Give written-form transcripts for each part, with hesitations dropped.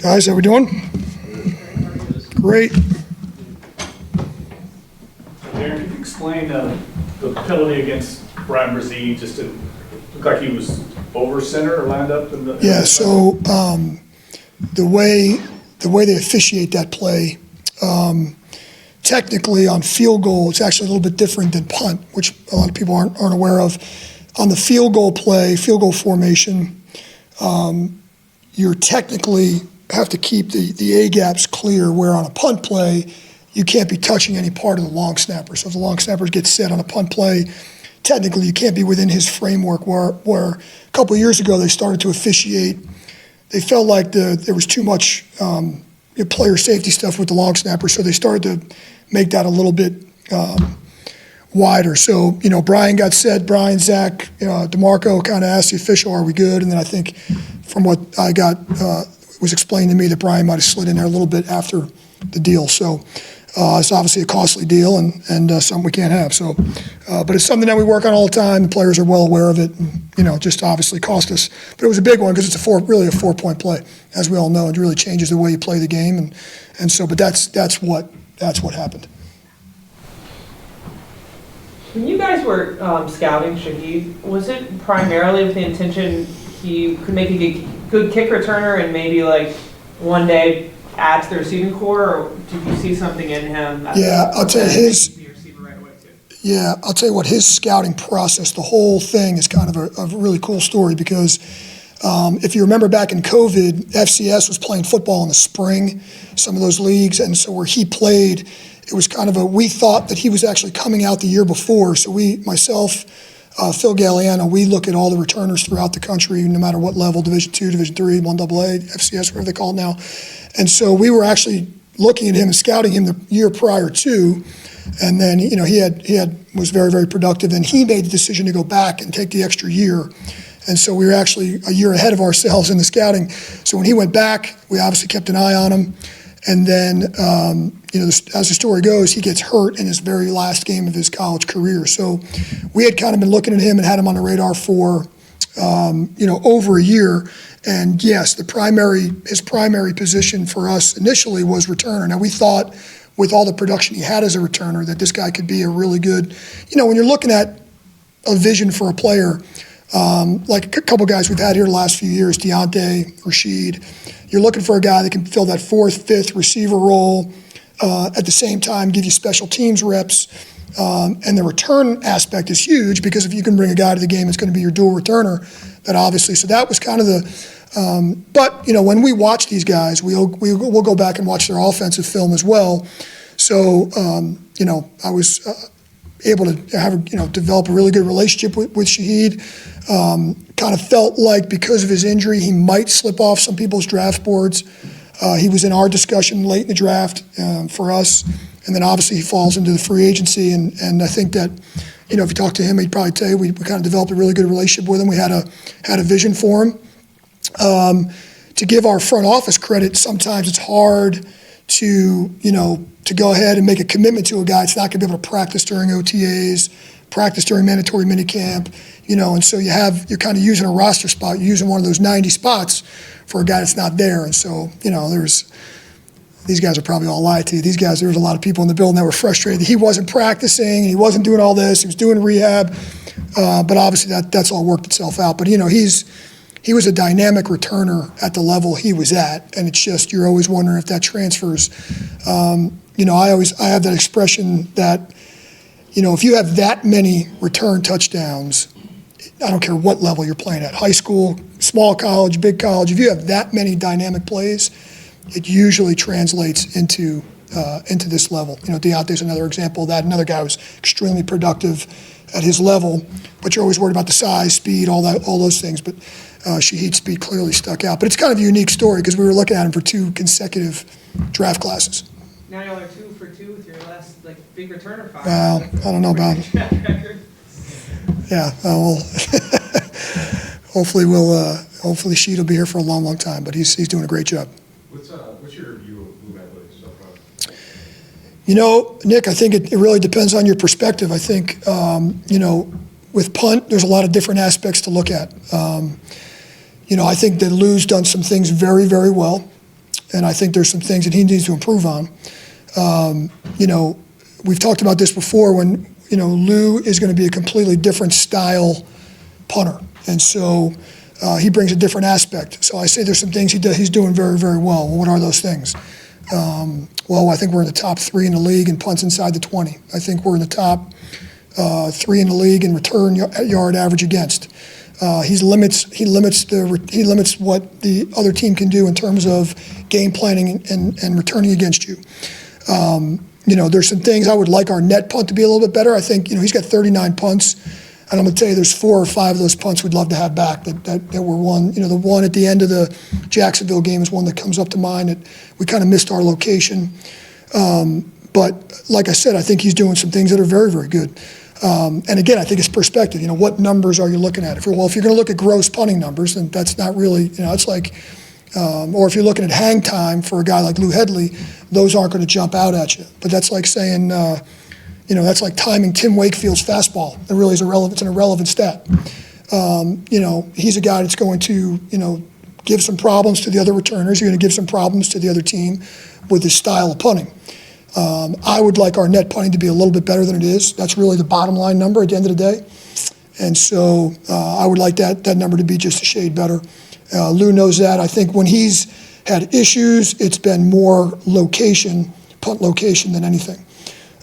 Guys, how we doing? Great. Darren, can you explain the penalty against Darren Rizzi? Just to look like he was over center or lined up in the. Yeah. So the way they officiate that play, technically on field goal, it's actually a little bit different than punt, which a lot of people aren't aware of. On the field goal play, field goal formation, you're technically have to keep the A gaps clear. Where on a punt play, you can't be touching any part of the long snapper. So if the long snappers get set on a punt play, technically you can't be within his framework. Where a couple of years ago they started to officiate, they felt like there was too much player safety stuff with the long snapper, so they started to make that a little bit wider. So Brian got set. Brian, Zach, DeMarco kind of asked the official, "Are we good?" And then I think from what I got was explained to me that Brian might have slid in there a little bit after the deal. So it's obviously a costly deal and something we can't have. So, but it's something that we work on all the time. The players are well aware of it. And, just obviously cost us. But it was a big one because it's really a 4-point play, as we all know. It really changes the way you play the game. And so, but that's what happened. When you guys were scouting Shaheed, was it primarily with the intention he could make a good kick returner and maybe like one day add to the receiving core, or did you see something in him? Yeah, I'll tell you I'll tell you what, his scouting process, the whole thing is kind of a really cool story because if you remember back in COVID, FCS was playing football in the spring, some of those leagues, and so where he played, it was kind of we thought that he was actually coming out the year before, so myself, Phil Galliano, we look at all the returners throughout the country, no matter what level, Division II, Division III, 1AA, FCS, whatever they call it now. And so we were actually looking at him and scouting him the year prior to, and then he was very, very productive, and he made the decision to go back and take the extra year. And so we were actually a year ahead of ourselves in the scouting. So when he went back, we obviously kept an eye on him. And then, as the story goes, he gets hurt in his very last game of his college career. So we had kind of been looking at him and had him on the radar for, over a year. And yes, his primary position for us initially was returner. Now we thought with all the production he had as a returner that this guy could be a really good, when you're looking at a vision for a player, like a couple guys we've had here the last few years, Deontay, Rashid, you're looking for a guy that can fill that 4th, 5th receiver role, at the same time give you special teams reps. And the return aspect is huge because if you can bring a guy to the game, it's going to be your dual returner. That obviously, so that was kind of but when we watch these guys, we'll go back and watch their offensive film as well. So I was able to have develop a really good relationship with Shaheed. Kind of felt like because of his injury, he might slip off some people's draft boards. He was in our discussion late in the draft for us, and then obviously he falls into the free agency. And I think that if you talk to him, he'd probably tell you we kind of developed a really good relationship with him. We had a vision for him. To give our front office credit, sometimes it's hard to go ahead and make a commitment to a guy that's not going to be able to practice during OTAs, practice during mandatory minicamp, and so you're kind of using a roster spot, you're using one of those 90 spots for a guy that's not there. And so, these guys are probably all lied to you. These guys, there was a lot of people in the building that were frustrated that he wasn't practicing and he wasn't doing all this, he was doing rehab, but obviously that's all worked itself out. But he was a dynamic returner at the level he was at, and it's just you're always wondering if that transfers. I have that expression that if you have that many return touchdowns, I don't care what level you're playing at, high school, small college, big college, if you have that many dynamic plays, it usually translates into this level. Deontay's another example of that. Another guy who's extremely productive at his level, but you're always worried about the size, speed, all those things. But Shaheed's speed clearly stuck out. But it's kind of a unique story because we were looking at him for 2 consecutive draft classes. Now y'all are 2 for 2 with your last big returner five. Well, I don't know about it. Yeah, well, hopefully hopefully Shaheed will be here for a long, long time. But he's doing a great job. What's your view of Lou Hedley so far? Nick, I think it really depends on your perspective. I think with punt, there's a lot of different aspects to look at. I think that Lou's done some things very, very well. and I think there's some things that he needs to improve on. We've talked about this before when, Lou is going to be a completely different style punter. And so he brings a different aspect. So I say there's some things he's doing very, very well. Well, what are those things? I think we're in the top 3 in the league in punts inside the 20. I think we're in the top 3 in the league in return yard average against. He limits what the other team can do in terms of game planning and returning against you. There's some things I would like our net punt to be a little bit better. I think, he's got 39 punts, and I'm going to tell you there's 4 or 5 of those punts we'd love to have back that were won. The one at the end of the Jacksonville game is one that comes up to mind that we kind of missed our location. But like I said, I think he's doing some things that are very, very good. And again, I think it's perspective. What numbers are you looking at? If you're going to look at gross punting numbers, then that's not really, it's like, or if you're looking at hang time for a guy like Lou Hedley, those aren't going to jump out at you. But that's like saying, that's like timing Tim Wakefield's fastball. It really is irrelevant. It's an irrelevant stat. He's a guy that's going to, give some problems to the other returners. You're going to give some problems to the other team with his style of punting. I would like our net punting to be a little bit better than it is. That's really the bottom line number at the end of the day. And so I would like that number to be just a shade better. Lou knows that. I think when he's had issues, it's been more punt location than anything.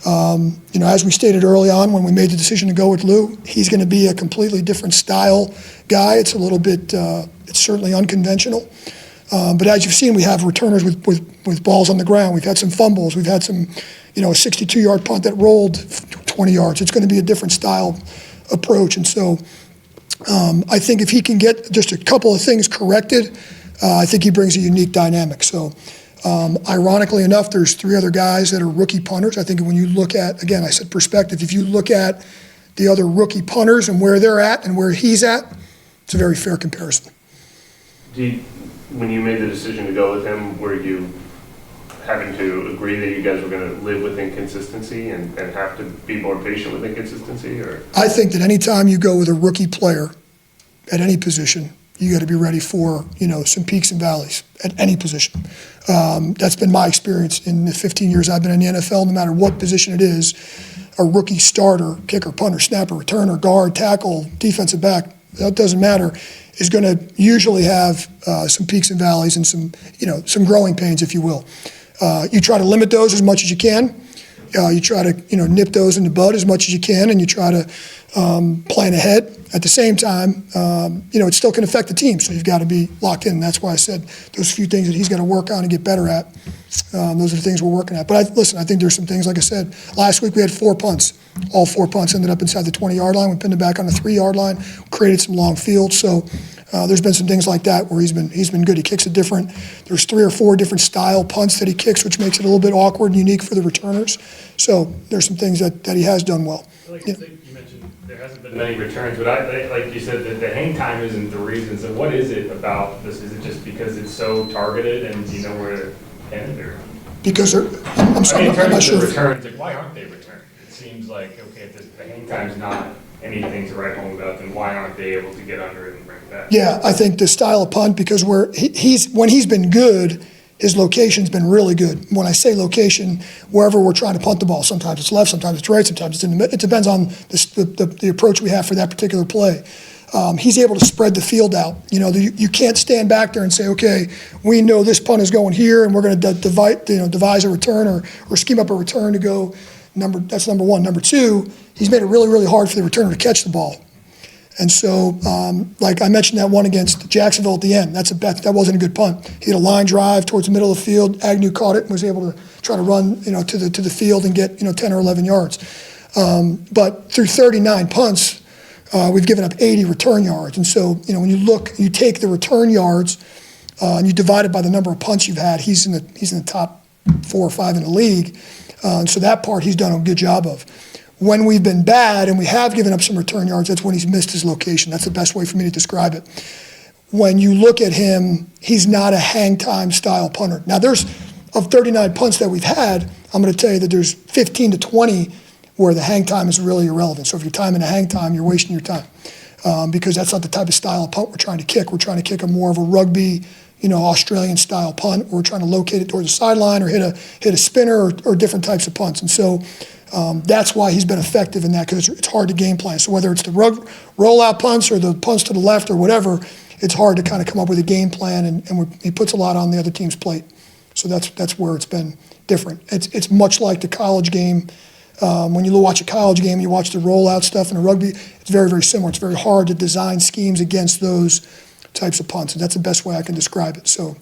As we stated early on when we made the decision to go with Lou, he's going to be a completely different style guy. It's a little bit, it's certainly unconventional. But as you've seen, we have returners with balls on the ground. We've had some fumbles. We've had some, a 62-yard punt that rolled 20 yards. It's going to be a different style approach. And so I think if he can get just a couple of things corrected, I think he brings a unique dynamic. So ironically enough, there's 3 other guys that are rookie punters. I think when you look at, again, I said perspective, if you look at the other rookie punters and where they're at and where he's at, it's a very fair comparison. When you made the decision to go with him, were you having to agree that you guys were going to live with inconsistency and have to be more patient with inconsistency? Or I think that any time you go with a rookie player at any position, you got to be ready for, some peaks and valleys at any position. That's been my experience in the 15 years I've been in the NFL. No matter what position it is, a rookie starter, kicker, punter, snapper, returner, guard, tackle, defensive back, that doesn't matter, is going to usually have some peaks and valleys and some growing pains, if you will. You try to limit those as much as you can. You try to nip those in the bud as much as you can, and you try to plan ahead. At the same time, it still can affect the team, so you've got to be locked in. And that's why I said those few things that he's got to work on and get better at. Those are the things we're working at. But I think there's some things, like I said, last week we had 4 punts. All 4 punts ended up inside the 20-yard line. We pinned it back on the 3-yard line, created some long fields. So there's been some things like that where he's been good. He kicks it different. There's 3 or 4 different style punts that he kicks, which makes it a little bit awkward and unique for the returners. So there's some things that he has done well. Like you mentioned, there hasn't been many returns, but like you said, the hang time isn't the reason. So what is it about this? Is it just because it's so targeted and you know where to end? Or? Because I'm sorry, in terms I'm not of sure. the returns, like, why aren't they returned? It seems like, okay, if the hang time's not anything to write home about, then why aren't they able to get under it and bring it back? Yeah, I think the style of punt, because when he's been good, his location's been really good. When I say location, wherever we're trying to punt the ball, sometimes it's left, sometimes it's right, sometimes it's in the middle. It depends on the approach we have for that particular play. He's able to spread the field out. You can't stand back there and say, okay, we know this punt is going here, and we're going to devise a return or scheme up a return to go. That's number one. Number two, he's made it really, really hard for the returner to catch the ball. And so, like I mentioned that one against Jacksonville at the end, that wasn't a good punt. He had a line drive towards the middle of the field. Agnew caught it and was able to try to run, to the field and get, 10 or 11 yards. But through 39 punts, we've given up 80 return yards. And so, when you take the return yards and you divide it by the number of punts you've had, he's in the top 4 or 5 in the league. And so that part he's done a good job of. When we've been bad and we have given up some return yards, that's when he's missed his location. That's the best way for me to describe it. When you look at him, he's not a hang time style punter. Now of 39 punts that we've had, I'm going to tell you that there's 15 to 20 where the hang time is really irrelevant. So if you're timing a hang time, you're wasting your time because that's not the type of style of punt we're trying to kick. We're trying to kick a more of a rugby, Australian-style punt, or we're trying to locate it towards the sideline or hit a spinner or different types of punts. And so that's why he's been effective in that, because it's hard to game plan. So whether it's the rollout punts or the punts to the left or whatever, it's hard to kind of come up with a game plan, and he puts a lot on the other team's plate. So that's where it's been different. It's much like the college game. When you watch a college game, you watch the rollout stuff in a rugby, it's very, very similar. It's very hard to design schemes against those types of punts, and that's the best way I can describe it. So,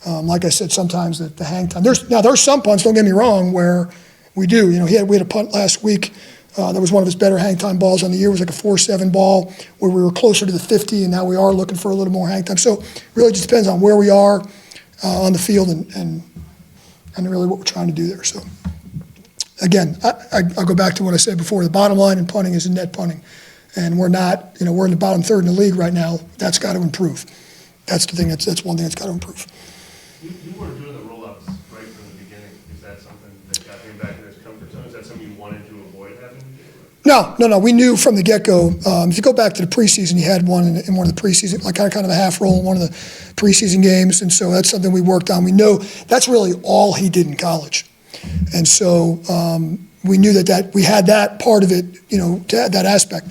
like I said, sometimes the hang time. There's some punts, don't get me wrong, where we do. We had a punt last week that was one of his better hang time balls on the year. It was like a 4-7 ball where we were closer to the 50, and now we are looking for a little more hang time. So, it really just depends on where we are on the field and really what we're trying to do there. So, again, I'll go back to what I said before. The bottom line in punting is in net punting. And we're not, we're in the bottom third in the league right now. That's got to improve. That's the thing, that's one thing that's got to improve. You weren't doing the roll-ups right from the beginning. Is that something that got him back in his comfort zone? Is that something you wanted to avoid having to do? No. We knew from the get-go. If you go back to the preseason, he had one in one of the preseason, like kind of a half roll in one of the preseason games. And so that's something we worked on. We know that's really all he did in college. And so we knew that we had that part of it, that aspect.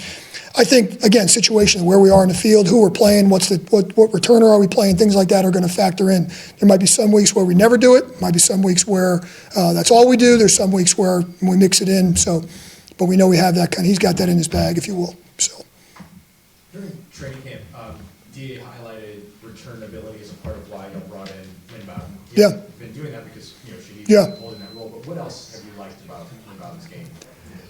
I think, again, situation where we are in the field, who we're playing, what returner are we playing, things like that are going to factor in. There might be some weeks where we never do it. Might be some weeks where that's all we do. There's some weeks where we mix it in. So, but we know we have that he's got that in his bag, if you will. So. During training camp, DA highlighted return ability as a part of why you brought in Lynn Bowden. Yeah. Been doing that because Shaheed's Yeah. holding that role. But what else have you liked about Bowden's game?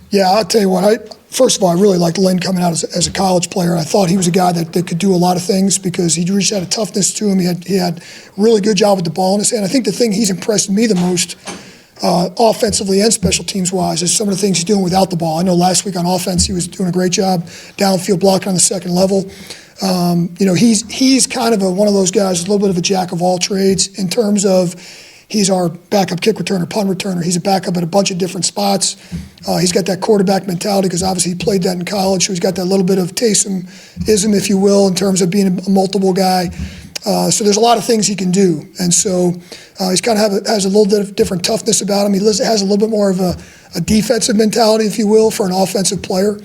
Yeah, I'll tell you what. First of all, I really liked Lynn coming out as a college player. I thought he was a guy that could do a lot of things because he just had a toughness to him. He had really good job with the ball in his hand. I think the thing he's impressed me the most, offensively and special teams wise, is some of the things he's doing without the ball. I know last week on offense he was doing a great job downfield blocking on the second level. He's kind of one of those guys, a little bit of a jack of all trades in terms of. He's our backup kick returner, punt returner. He's a backup at a bunch of different spots. He's got that quarterback mentality because obviously he played that in college. So he's got that little bit of Taysom-ism, if you will, in terms of being a multiple guy. So there's a lot of things he can do. And so he's kind of has a little bit of different toughness about him. He has a little bit more of a defensive mentality, if you will, for an offensive player.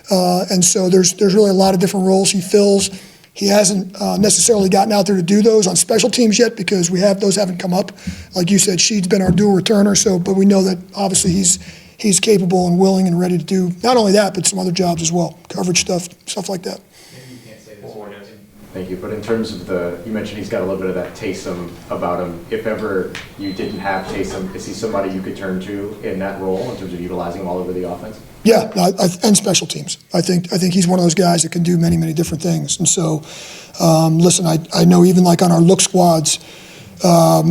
And so there's really a lot of different roles he fills. He hasn't necessarily gotten out there to do those on special teams yet because those haven't come up. Like you said, Sheed's been our dual returner, but we know that obviously he's capable and willing and ready to do not only that, but some other jobs as well, coverage stuff like that. Maybe you can't say this. Thank you. But in terms of you mentioned he's got a little bit of that Taysom about him. If ever you didn't have Taysom, is he somebody you could turn to in that role in terms of utilizing him all over the offense? Yeah, and special teams. I think he's one of those guys that can do many, many different things. And so, listen, I know even like on our look squads,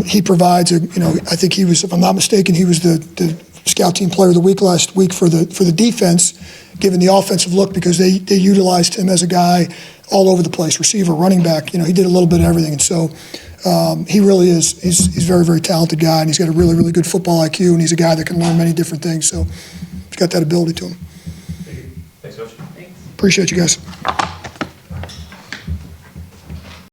he provides I think he was, if I'm not mistaken, he was the scout team player of the week last week for the defense, given the offensive look because they utilized him as a guy all over the place, receiver, running back. He did a little bit of everything. And so he really is. He's a very, very talented guy, and he's got a really, really good football IQ, and he's a guy that can learn many different things. So. Got that ability to him. Thanks, Coach. Thanks. Appreciate you guys.